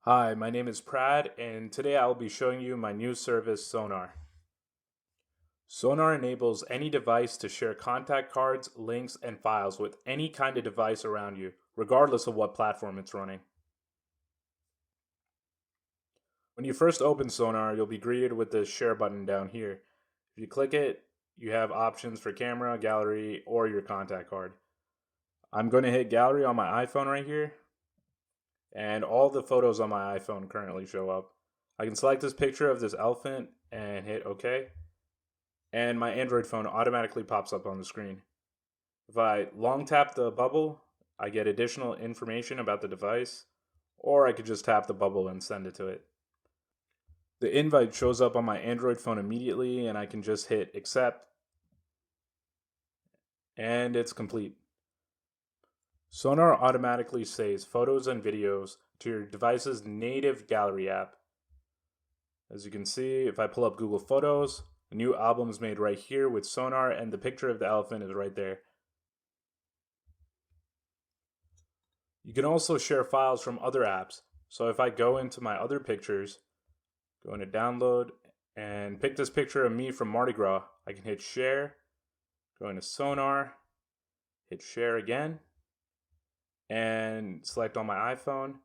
Hi, my name is Prad, and today I will be showing you my new service, Sonr. Sonr enables any device to share contact cards, links, and files with any kind of device around you, regardless of what platform it's running. When you first open Sonr, you'll be greeted with this share button down here. If you click it, you have options for camera, gallery, or your contact card. I'm going to hit gallery on my iPhone right here, and all the photos on my iPhone currently show up. I can select this picture of this elephant and hit OK, and my Android phone automatically pops up on the screen. If I long tap the bubble, I get additional information about the device, or I could just tap the bubble and send it to it. The invite shows up on my Android phone immediately, and I can just hit accept, and it's complete. Sonr automatically saves photos and videos to your device's native gallery app. As you can see, if I pull up Google Photos, a new album is made right here with Sonr, and the picture of the elephant is right there. You can also share files from other apps. So if I go into my other pictures, go into download, and pick this picture of me from Mardi Gras, I can hit share, go into Sonr, hit share again, and select on my iPhone,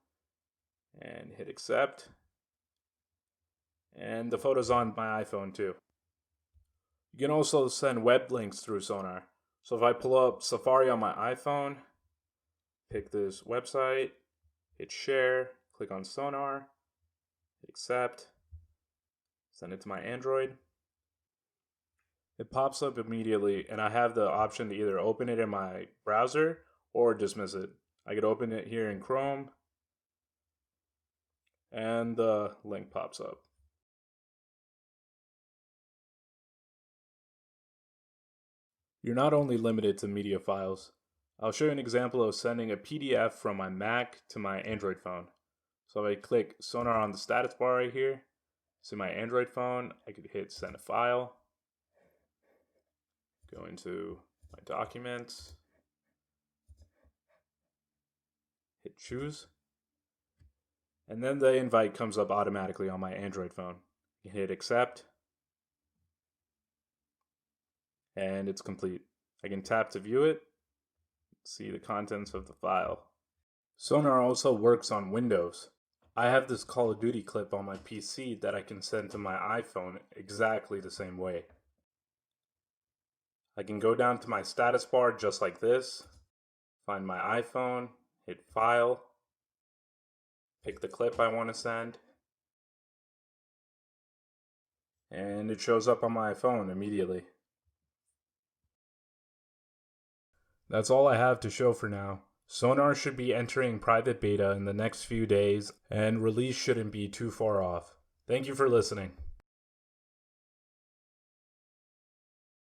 and hit accept. And the photo's on my iPhone too. You can also send web links through Sonr. So if I pull up Safari on my iPhone, pick this website, hit share, click on Sonr, hit accept, send it to my Android. It pops up immediately, and I have the option to either open it in my browser or dismiss it. I could open it here in Chrome, and the link pops up. You're not only limited to media files. I'll show you an example of sending a PDF from my Mac to my Android phone. So if I click Sonr on the status bar right here, see my Android phone, I could hit send a file, go into my documents, hit choose, and then the invite comes up automatically on my Android phone. You hit accept, and it's complete. I can tap to view it, see the contents of the file. Sonr also works on Windows. I have this Call of Duty clip on my PC that I can send to my iPhone exactly the same way. I can go down to my status bar just like this, find my iPhone, hit File, pick the clip I want to send, and it shows up on my phone immediately. That's all I have to show for now. Sonr should be entering private beta in the next few days, and release shouldn't be too far off. Thank you for listening.